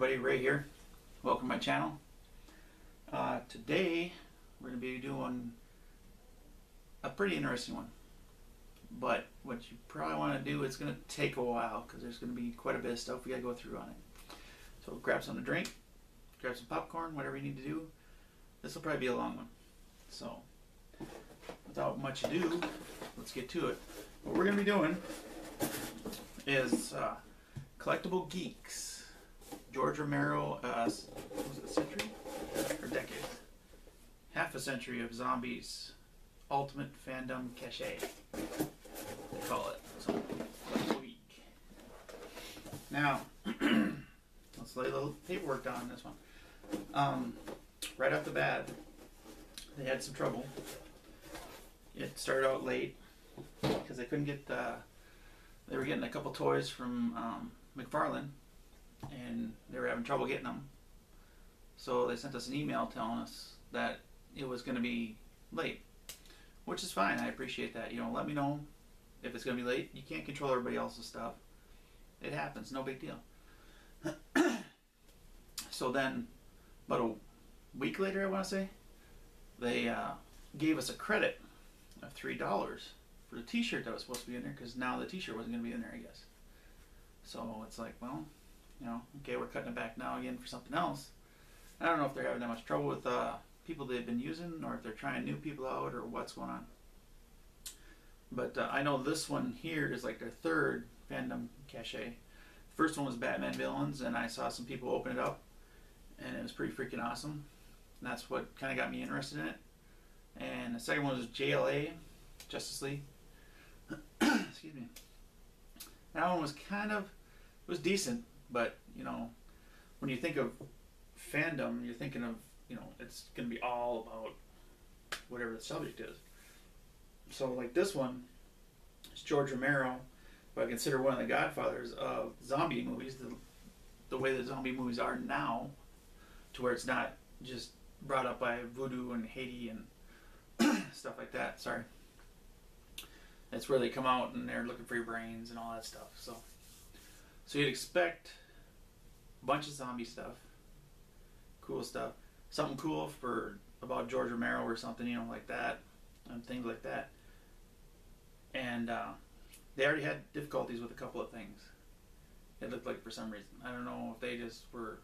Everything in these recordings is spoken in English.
everybody, Ray here. Welcome to my channel. Today we're going to be doing a pretty interesting one. But what you probably want to do, it's going to take a while because there's going to be quite a bit of stuff we got to go through on it. So grab something to drink, grab some popcorn, whatever you need to do. This will probably be a long one. So without much ado, let's get to it. What we're going to be doing is Collectible Geeks. George Romero, was it a century or decade? Half a century of zombies. Ultimate Fandom Cachet, they call it. So, Collectible Geek. Now, let's lay a little paperwork down on this one. Right off the bat, they had some trouble. It started out late because they couldn't get they were getting a couple toys from McFarlane, and they were having trouble getting them. So they sent us an email telling us that it was going to be late, which is fine. I appreciate that. You know, let me know if it's going to be late. You can't control everybody else's stuff. It happens. No big deal. So then, about a week later, I want to say, they gave us a credit of $3 for the t-shirt that was supposed to be in there, because now the t-shirt wasn't going to be in there, I guess. So it's like, well, you know, okay, we're cutting it back now again for something else. I don't know if they're having that much trouble with people they've been using, or if they're trying new people out, or what's going on. But I know this one here is like their third Fandom Cachet. The first one was Batman Villains, and I saw some people open it up, and it was pretty freaking awesome. And that's what kind of got me interested in it. And the second one was JLA, Justice League. Excuse me. That one was it was decent, but you know, when you think of fandom, you're thinking of, you know, it's going to be all about whatever the subject is. So like this one, it's George Romero, who I consider one of the godfathers of zombie movies, the way that zombie movies are now, to where it's not just brought up by voodoo and Haiti and stuff like that. Sorry. It's where they come out and they're looking for your brains and all that stuff. So you'd expect a bunch of zombie stuff, cool stuff, something cool about George Romero or something, you know, like that, and things like that. And they already had difficulties with a couple of things. It looked like, for some reason, I don't know if they just were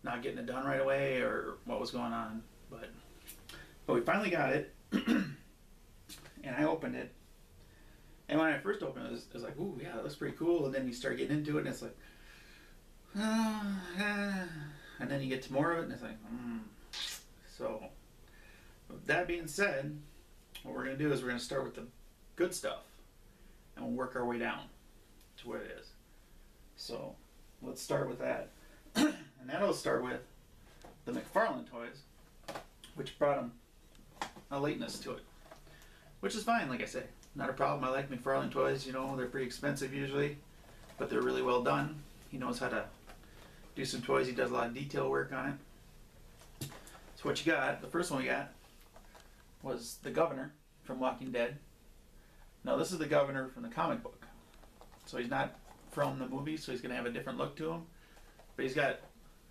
not getting it done right away or what was going on, but we finally got it. And I opened it. And when I first opened it, it was like, ooh, yeah, that looks pretty cool. And then you start getting into it, and it's like, and then you get to more of it, and it's like, So, with that being said, what we're going to do is we're going to start with the good stuff, and we'll work our way down to what it is. So, let's start with that. And that'll start with the McFarlane toys, which brought them a lateness to it, which is fine, like I say. Not a problem. I like McFarlane toys. You know, they're pretty expensive usually, but they're really well done. He knows how to do some toys. He does a lot of detail work on it. So what you got, the first one we got was the Governor from Walking Dead. Now this is the Governor from the comic book. So he's not from the movie, so he's going to have a different look to him. But he's got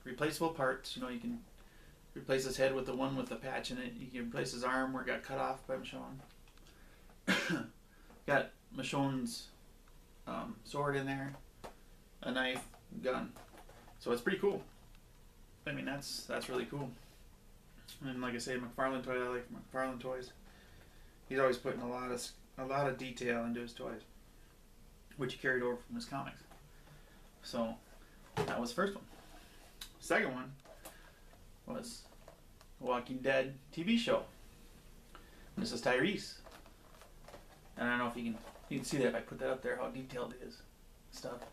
replaceable parts. You know, you can replace his head with the one with the patch in it. You can replace his arm where it got cut off by Michonne. Got Michonne's sword in there, a knife, gun. So it's pretty cool. I mean, that's really cool. And like I say, McFarlane toys, I like McFarlane toys. He's always putting a lot of detail into his toys, which he carried over from his comics. So that was the first one. Second one was the Walking Dead TV show. This is Tyrese. And I don't know if you can see that if I put that up there, how detailed it is, stuff.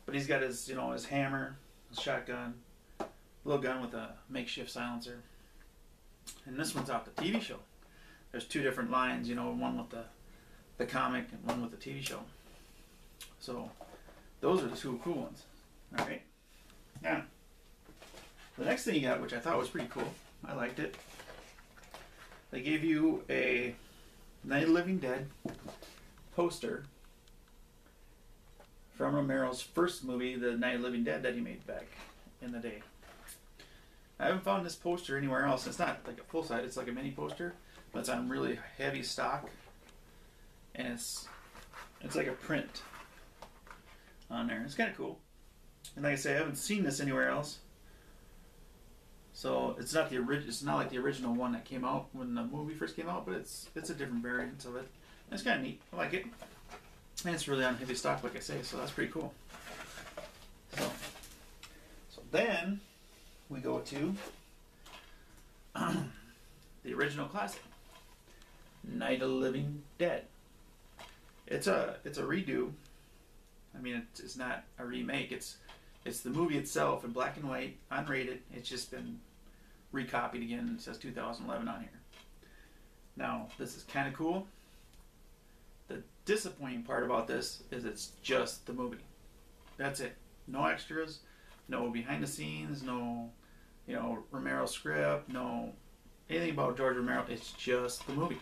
But he's got his, you know, his hammer, his shotgun, little gun with a makeshift silencer. And this one's off the TV show. There's two different lines, you know, one with the comic and one with the TV show. So those are the two cool ones. All right. Now, the next thing you got, which I thought was pretty cool, I liked it. They gave you a Night of the Living Dead poster from Romero's first movie, The Night of the Living Dead, that he made back in the day. I haven't found this poster anywhere else. It's not like a full size, it's like a mini poster, but it's on really heavy stock, and it's like a print on there. It's kind of cool. And like I say, I haven't seen this anywhere else. So it's not like the original one that came out when the movie first came out, but it's a different variant of it. And it's kind of neat. I like it. And it's really on heavy stock, like I say, so that's pretty cool. So then we go to the original classic, Night of the Living Dead. It's a redo. I mean, it's not a remake. It's the movie itself in black and white, unrated. It's just been recopied again. It says 2011 on here. Now, this is kind of cool. The disappointing part about this is it's just the movie. That's it. No extras, no behind the scenes, no, Romero script, no anything about George Romero. It's just the movie.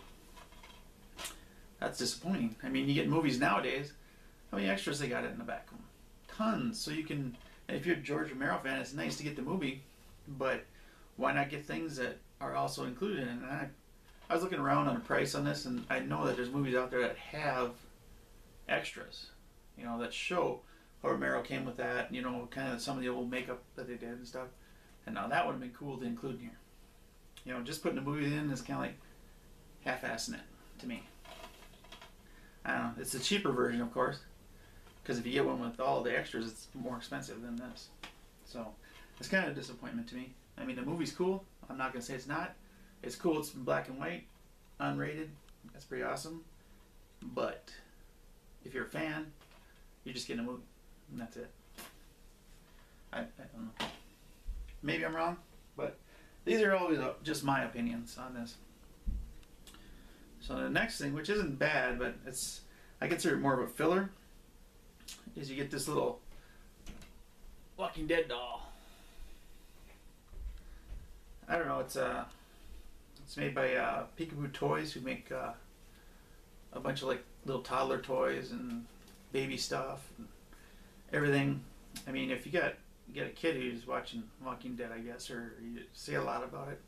That's disappointing. I mean, you get movies nowadays. How many extras they got in the back of them? Tons. So you can, if you're a George Romero fan, it's nice to get the movie, but why not get things that are also included in it? I was looking around on the price on this, and I know that there's movies out there that have extras, that show how Romero came with that, kind of some of the old makeup that they did and stuff. And now that would have been cool to include in here. Just putting the movie in is kind of like half-assing it to me. I don't know. It's a cheaper version, of course, because if you get one with all the extras, it's more expensive than this. So it's kind of a disappointment to me. I mean, the movie's cool. I'm not going to say it's not. It's cool. It's in black and white, unrated. That's pretty awesome. But if you're a fan, you're just getting a movie, and that's it. I don't know. Maybe I'm wrong, but these are always just my opinions on this. So the next thing, which isn't bad, but I consider it more of a filler, is you get this little Walking Dead doll. I don't know. It's made by Peekaboo Toys, who make a bunch of like little toddler toys and baby stuff and everything. I mean, if you get a kid who's watching Walking Dead, I guess, or you see a lot about it,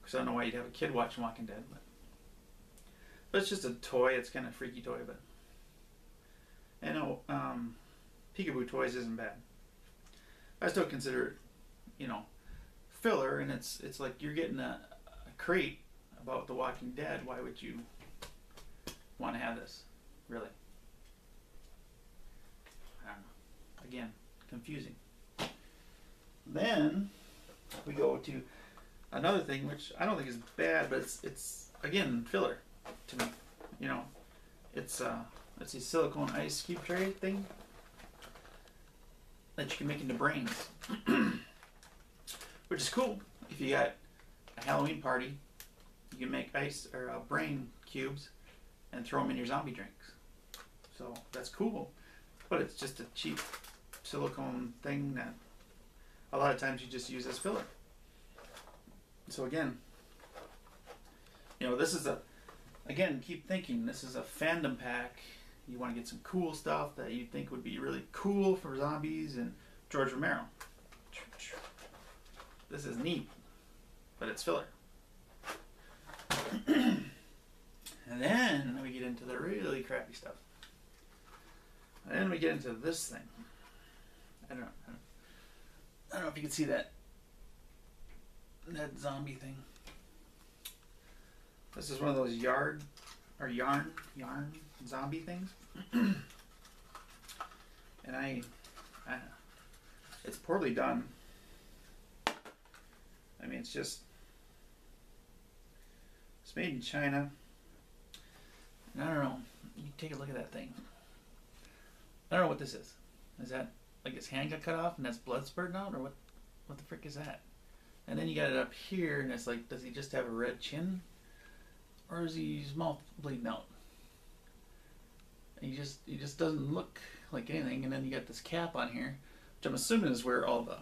because I don't know why you'd have a kid watching Walking Dead, but it's just a toy. It's kind of a freaky toy, but I know Peekaboo Toys isn't bad. I still consider it, filler, and it's like you're getting a crate about The Walking Dead. Why would you want to have this, really? I don't know. Again, confusing. Then we go to another thing, which I don't think is bad, but it's again filler to me. It's a silicone ice cube tray thing that you can make into brains, which is cool. If you got a Halloween party, you can make ice or brain cubes and throw them in your zombie drinks. So that's cool, but it's just a cheap silicone thing that a lot of times you just use as filler. So again, this is keep thinking, this is a fandom pack. You want to get some cool stuff that you think would be really cool for zombies and George Romero. This is neat, but it's filler. And then we get into the really crappy stuff. And then we get into this thing. I don't know if you can see that zombie thing. This is one of those yarn zombie things. And it's poorly done. I mean, it's made in China. And I don't know. You take a look at that thing. I don't know what this is. Is that like his hand got cut off and that's blood spurting out, or what the frick is that? And then you got it up here, and it's like, does he just have a red chin, or is his mouth bleeding out? And he just doesn't look like anything. And then you got this cap on here, which I'm assuming is where all the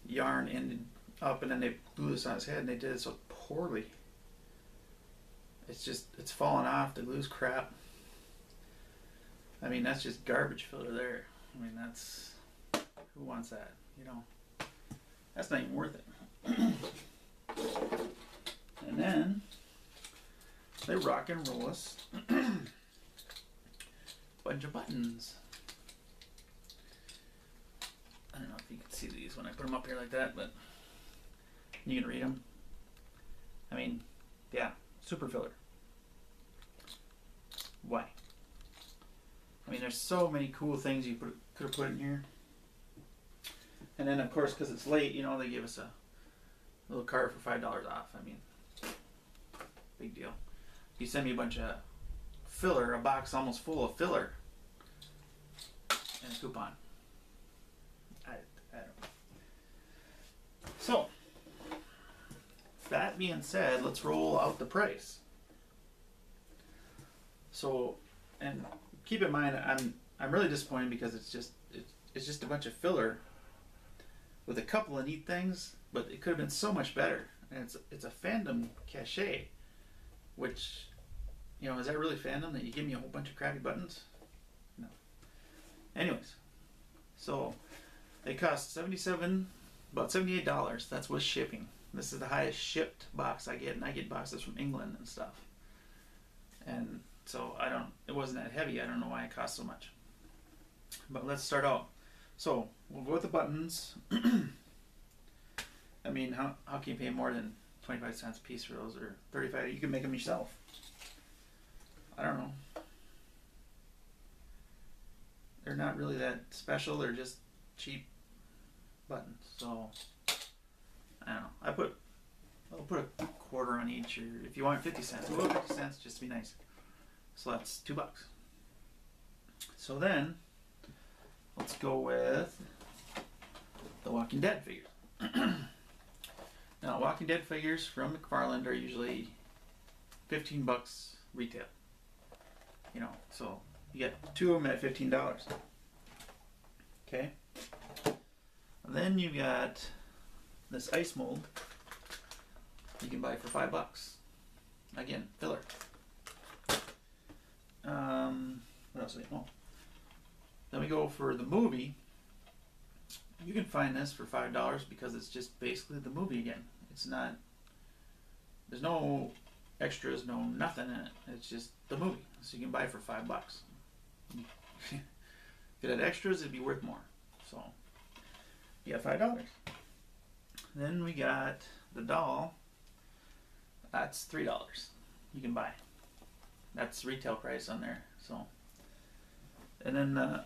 yarn ended up, and then they glued this on his head, and they did it so poorly. It's falling off. The glue's crap. I mean, that's just garbage filler there. I mean, who wants that, That's not even worth it. And then they rock and roll us bunch of buttons. I don't know if you can see these when I put them up here like that, but you can read them. I mean, yeah, super filler. Why? I mean, there's so many cool things you could have put in here. And then, of course, because it's late, you know, they give us a little card for $5 off. I mean, big deal. You send me a bunch of filler, a box almost full of filler, and a coupon. I don't know. So, that being said, let's roll out the price. So, and keep in mind, I'm really disappointed because it's just a bunch of filler with a couple of neat things, but it could have been so much better. And it's a Fandom cachet, which, you know, is that really Fandom that you give me a whole bunch of crappy buttons? No. Anyways, so they cost about $78. That's with shipping. This is the highest shipped box I get, and I get boxes from England and stuff. And so it wasn't that heavy. I don't know why it cost so much. But let's start out. So we'll go with the buttons. I mean, how can you pay more than 25 cents a piece for those, or 35? You can make them yourself. I don't know. They're not really that special. They're just cheap buttons. So I don't know. I'll put a quarter on each, or if you want 50 cents, we'll go 50 cents just to be nice. So that's $2. So then let's go with the Walking Dead figures. Now, Walking Dead figures from McFarlane are usually $15 retail. You know, so you get two of them at $15. Okay. And then you got this ice mold you can buy for $5. Again, filler. What else do we know? Then we go for the movie. You can find this for $5 because it's just basically the movie again. It's not, there's no extras, no nothing in it. It's just the movie. So you can buy it for $5. If it had extras, it'd be worth more. So you got $5. Then we got the doll. That's $3. You can buy. That's retail price on there. So, and then the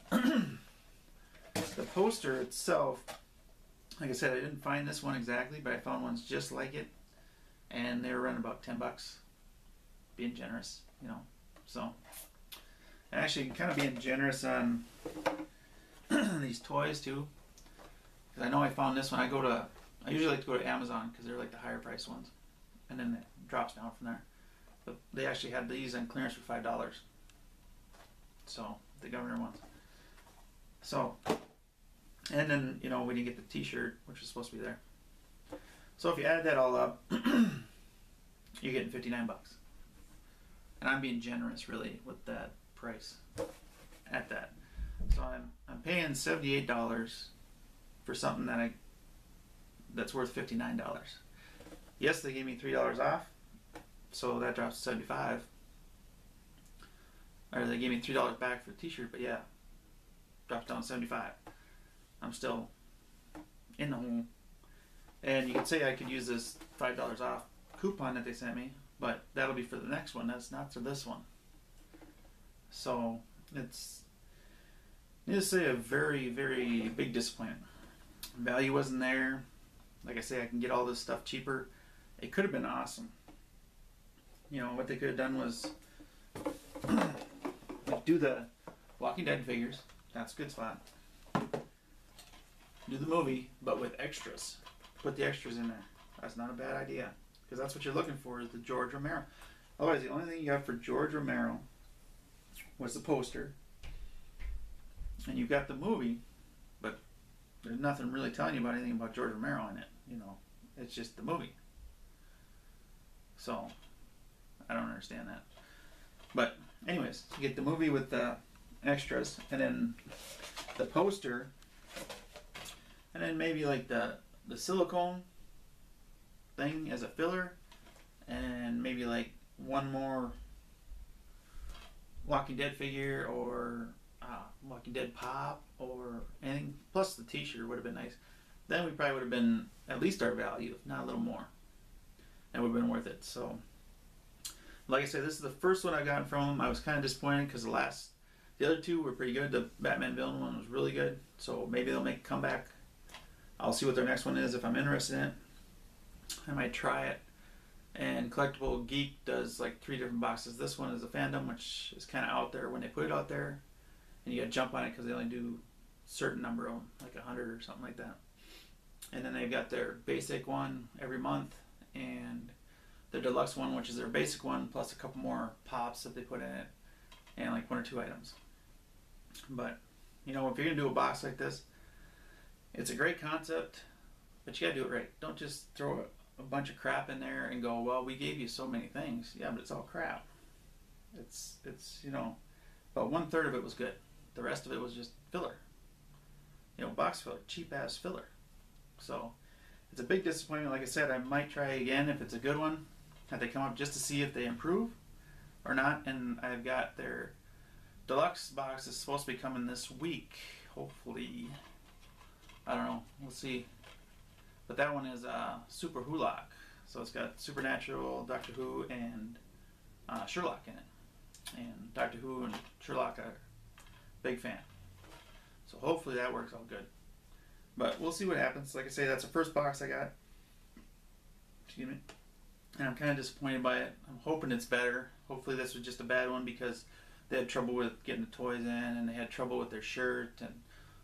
poster itself, like I said, I didn't find this one exactly, but I found ones just like it, and they were running about $10. Being generous, you know. So, actually, kind of being generous on these toys too, because I know I found this one. I usually like to go to Amazon because they're like the higher price ones, and then it drops down from there. But they actually had these on clearance for $5. So the governor ones. So, and then, you know, we didn't get the t-shirt, which was supposed to be there. So if you add that all up, you're getting $59. And I'm being generous really with that price at that. So I'm paying $78 for something that's worth $59. Yes, they gave me $3 off, so that drops to $75. Or they gave me $3 back for the t-shirt, but yeah, drops down to $75. I'm still in the hole. And you could say I could use this $5 off coupon that they sent me, but that'll be for the next one. That's not for this one. So it's, needless to say, a very, very big disappointment. Value wasn't there. Like I say, I can get all this stuff cheaper. It could have been awesome. You know, what they could have done was do the Walking Dead figures. That's a good spot. Do the movie, but with extras. Put the extras in there. That's not a bad idea. Because that's what you're looking for, is the George Romero. Otherwise, the only thing you got for George Romero was the poster. And you've got the movie, but there's nothing really telling you about anything about George Romero in it. You know, it's just the movie. So, I don't understand that. But, anyways, you get the movie with the extras, and then the poster, and then maybe like the the silicone thing as a filler, and maybe like one more Walking Dead figure or Walking Dead pop or anything. Plus the t-shirt would have been nice. Then we probably would have been at least our value, if not a little more. That would have been worth it. So, like I said, this is the first one I've gotten from them. I was kind of disappointed because the other two were pretty good. The Batman villain one was really good. So maybe they'll make a comeback. I'll see what their next one is if I'm interested in it. I might try it. And Collectible Geek does like 3 different boxes. This one is a Fandom, which is kind of out there when they put it out there. And you got to jump on it because they only do a certain number of them, like 100 or something like that. And then they've got their basic one every month, and their deluxe one, which is their basic one, plus a couple more pops that they put in it, and like 1 or 2 items. But, you know, if you're going to do a box like this, it's a great concept, but you got to do it right. Don't just throw a bunch of crap in there and go, well, we gave you so many things. Yeah, but it's all crap. It's you know, about 1/3 of it was good. The rest of it was just filler. You know, box filler, cheap ass filler. So it's a big disappointment. Like I said, I might try again if it's a good one. Have they come up just to see if they improve or not. And I've got their deluxe box is supposed to be coming this week. Hopefully, I don't know. We'll see. But that one is Super Wholock. So it's got Supernatural, Doctor Who, and Sherlock in it. And Doctor Who and Sherlock are big fan. So hopefully that works all good. But we'll see what happens. Like I say, that's the first box I got. Excuse me. And I'm kind of disappointed by it. I'm hoping it's better. Hopefully this was just a bad one because they had trouble with getting the toys in, and they had trouble with their shirt and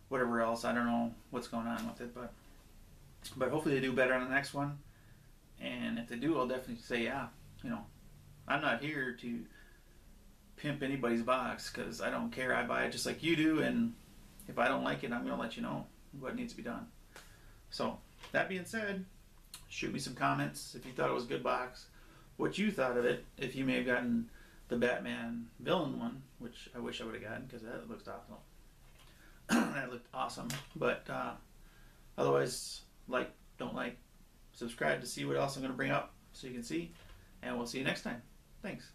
whatever else. I don't know what's going on with it, but hopefully they do better on the next one. And if they do, I'll definitely say, yeah, you know, I'm not here to pimp anybody's box because I don't care. I buy it just like you do, and if I don't like it, I'm going to let you know what needs to be done. So, that being said, shoot me some comments if you thought it was a good box, what you thought of it, if you may have gotten the Batman villain one, which I wish I would have gotten because that looked awesome. That looked awesome. But otherwise, like, don't like, subscribe to see what else I'm going to bring up so you can see, and we'll see you next time. Thanks.